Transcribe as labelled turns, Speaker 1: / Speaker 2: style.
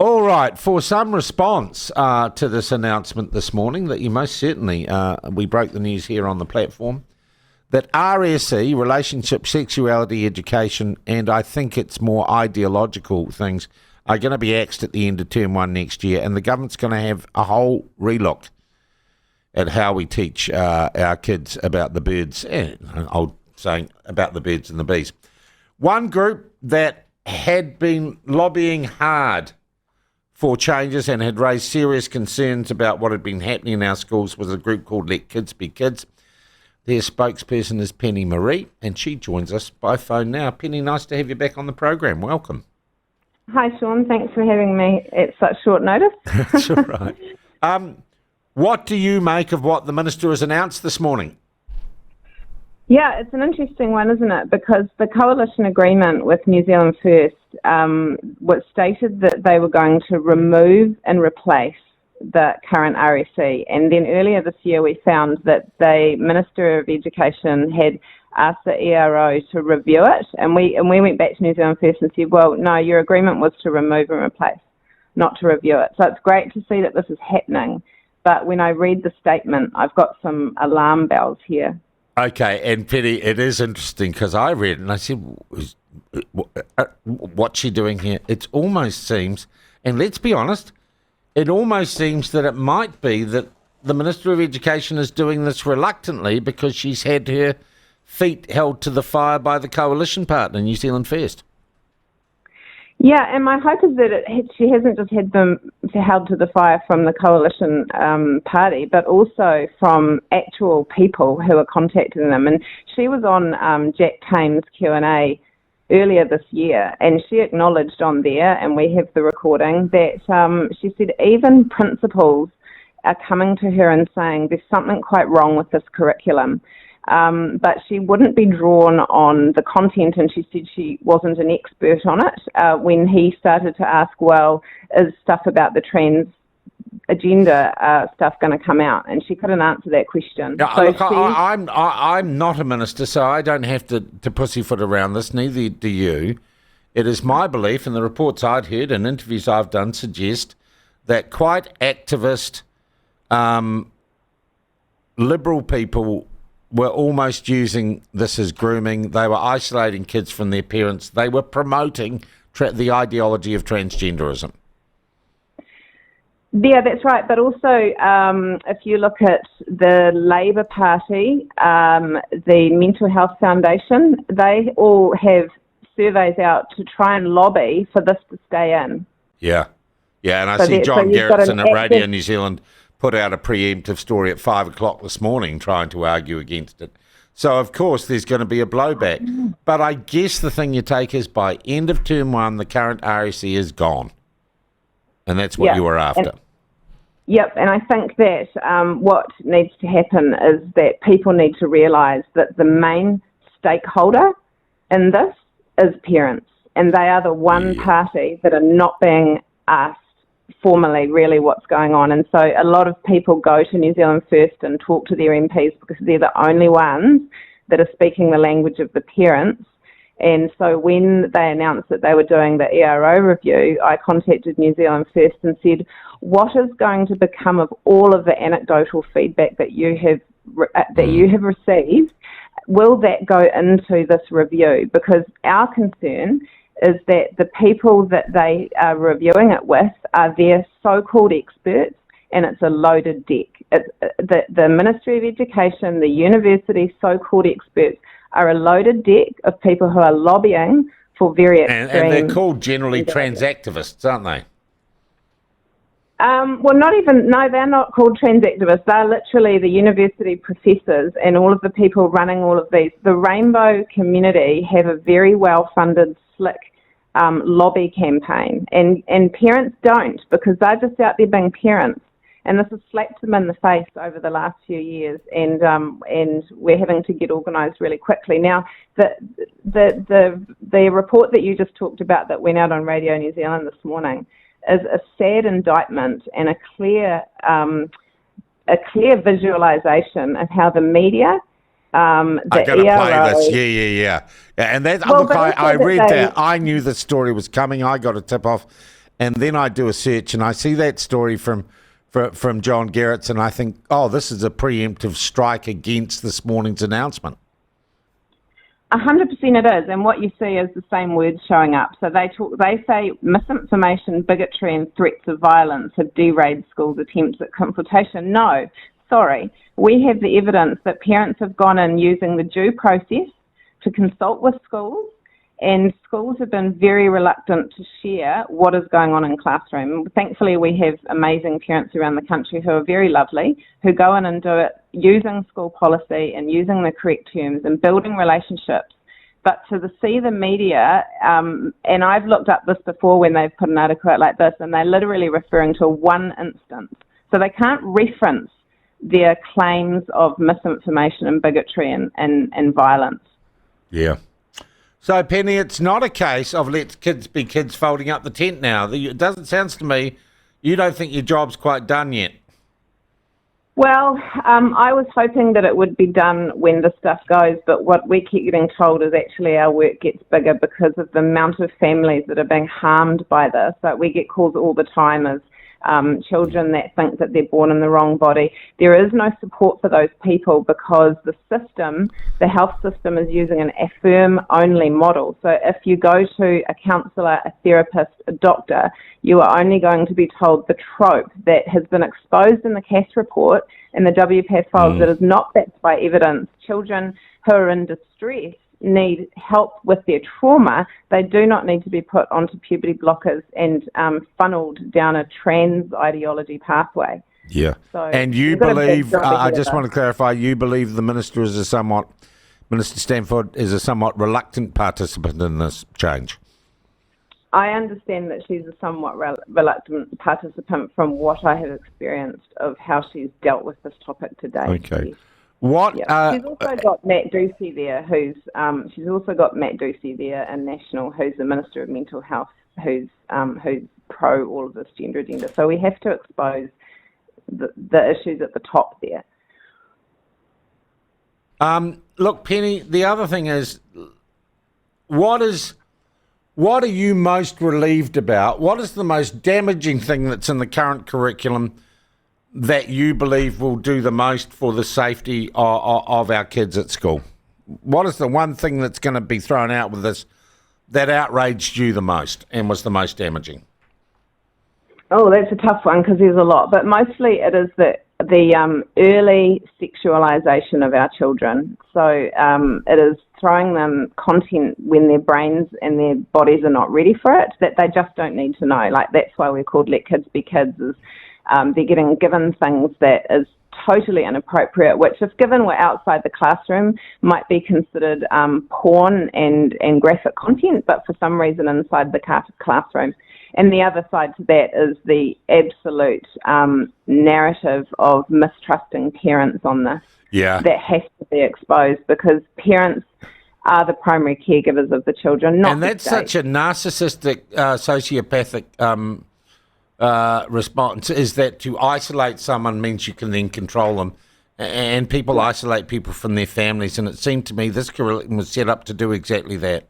Speaker 1: All right, for some response to this announcement this morning that you most certainly, we broke the news here on the platform, that RSE, relationship, sexuality, education, and I think it's more ideological things, are going to be axed at the end of term one next year, and the government's going to have a whole relook at how we teach our kids about the birds, and I'm saying about the birds and the bees. One group that had been lobbying hard for changes and had raised serious concerns about what had been happening in our schools was a group called Let Kids Be Kids. Their spokesperson is Penny Marie, and she joins us by phone now. Penny, nice to have you back on the program. Welcome.
Speaker 2: Hi, Sean. Thanks for having me at such short notice.
Speaker 1: That's all right. What do you make of what the Minister has announced this morning?
Speaker 2: Yeah, it's an interesting one, isn't it? Because the coalition agreement with New Zealand First was stated that they were going to remove and replace the current RSE. And then earlier this year we found that the Minister of Education had asked the ERO to review it. And we went back to New Zealand First and said, well, no, your agreement was to remove and replace, not to review it. So it's great to see that this is happening. But when I read the statement, I've got some alarm bells here.
Speaker 1: Okay, and Penny, it is interesting because I read it and I said, what's she doing here? It almost seems, and let's be honest, it almost seems that it might be that the Minister of Education is doing this reluctantly because she's had her feet held to the fire by the coalition partner, New Zealand First.
Speaker 2: Yeah, and my hope is that she hasn't just had them held to the fire from the coalition party, but also from actual people who are contacting them. And she was on Jack Tame's Q&A earlier this year, and she acknowledged on there, and we have the recording, that she said even principals are coming to her and saying there's something quite wrong with this curriculum. But she wouldn't be drawn on the content, and she said she wasn't an expert on it. When he started to ask, well, is stuff about the trans agenda stuff going to come out? And she couldn't answer that question.
Speaker 1: Yeah,
Speaker 2: so
Speaker 1: look, I'm not a minister, so I don't have to pussyfoot around this, neither do you. It is my belief, and the reports I'd heard and interviews I've done suggest that quite activist liberal people were almost using this as grooming. They were isolating kids from their parents. They were promoting the ideology of transgenderism.
Speaker 2: Yeah, that's right. But also, if you look at the Labour Party, the Mental Health Foundation, they all have surveys out to try and lobby for this to stay in.
Speaker 1: Yeah. Yeah, and I see John Gerritsen at Radio New Zealand put out a preemptive story at 5 o'clock this morning trying to argue against it. So, of course, there's going to be a blowback. But I guess the thing you take is by end of term one, the current RSE is gone. And that's what you were after.
Speaker 2: Yep, and I think that what needs to happen is that people need to realise that the main stakeholder in this is parents. And they are the one party that are not being asked formally really what's going on. And so a lot of people go to New Zealand First and talk to their MPs because they're the only ones that are speaking the language of the parents. And so when they announced that they were doing the ERO review, I contacted New Zealand First and said, what is going to become of all of the anecdotal feedback that you have received? Will that go into this review? Because our concern is that the people that they are reviewing it with are their so-called experts, and it's a loaded deck. The Ministry of Education, the university so-called experts are a loaded deck of people who are lobbying for very extreme...
Speaker 1: And they're called generally trans activists, aren't they?
Speaker 2: No, they're not called trans activists. They're literally the university professors and all of the people running all of these. The Rainbow community have a very well-funded, slick lobby campaign, and parents don't, because they're just out there being parents. And this has slapped them in the face over the last few years, and we're having to get organised really quickly. Now, the report that you just talked about that went out on Radio New Zealand this morning is a sad indictment and a clear visualisation of how the media,
Speaker 1: I got to play this. Yeah. And that, well, look, I read that. I knew the story was coming. I got a tip off. and then I do a search and I see that story from John Garrett's, and I think, oh, this is a preemptive strike against this morning's announcement.
Speaker 2: 100% it is, and what you see is the same words showing up. So they say misinformation, bigotry, and threats of violence have derailed schools' attempts at consultation. No, sorry. We have the evidence that parents have gone in using the due process to consult with schools, and schools have been very reluctant to share what is going on in classroom. Thankfully, we have amazing parents around the country who are very lovely, who go in and do it using school policy and using the correct terms and building relationships. But to see the media, and I've looked up this before when they've put an article out like this, and they're literally referring to one instance. So they can't reference their claims of misinformation and bigotry and violence.
Speaker 1: Yeah. So, Penny, it's not a case of let kids be kids folding up the tent now. It doesn't sound to me, you don't think your job's quite done yet.
Speaker 2: Well, I was hoping that it would be done when the stuff goes, but what we keep getting told is actually our work gets bigger because of the amount of families that are being harmed by this. So we get calls all the time as children that think that they're born in the wrong body. There is no support for those people because the system, the health system, is using an affirm-only model. So if you go to a counsellor, a therapist, a doctor, you are only going to be told the trope that has been exposed in the CAS report and the WPATH files that is not backed by evidence. Children who are in distress need help with their trauma. They do not need to be put onto puberty blockers and funneled down a trans ideology pathway.
Speaker 1: Yeah.
Speaker 2: So
Speaker 1: and you believe, I just want to clarify, you believe the Minister Minister Stanford is a somewhat reluctant participant in this change?
Speaker 2: I understand that she's a somewhat reluctant participant from what I have experienced of how she's dealt with this topic today.
Speaker 1: Okay. What?
Speaker 2: Yeah. She's also got Matt Ducey there, in National, who's the Minister of Mental Health, who's pro all of this gender agenda. So we have to expose the issues at the top there.
Speaker 1: Look, Penny, the other thing is, what are you most relieved about? What is the most damaging thing that's in the current curriculum that you believe will do the most for the safety of our kids at school? What is the one thing that's going to be thrown out with this that outraged you the most and was the most damaging?
Speaker 2: Oh, that's a tough one because there's a lot, but mostly it is the early sexualization of our children. So it is throwing them content when their brains and their bodies are not ready for it, that they just don't need to know. Like, that's why we're called Let Kids Be Kids, is they're getting given things that is totally inappropriate, which if given were outside the classroom might be considered porn and graphic content, but for some reason inside the classroom. And the other side to that is the absolute narrative of mistrusting parents on this.
Speaker 1: Yeah.
Speaker 2: That has to be exposed because parents are the primary caregivers of the children, not
Speaker 1: and that's such a narcissistic, sociopathic response, is that to isolate someone means you can then control them. And people isolate people from their families, and it seemed to me this curriculum was set up to do exactly that.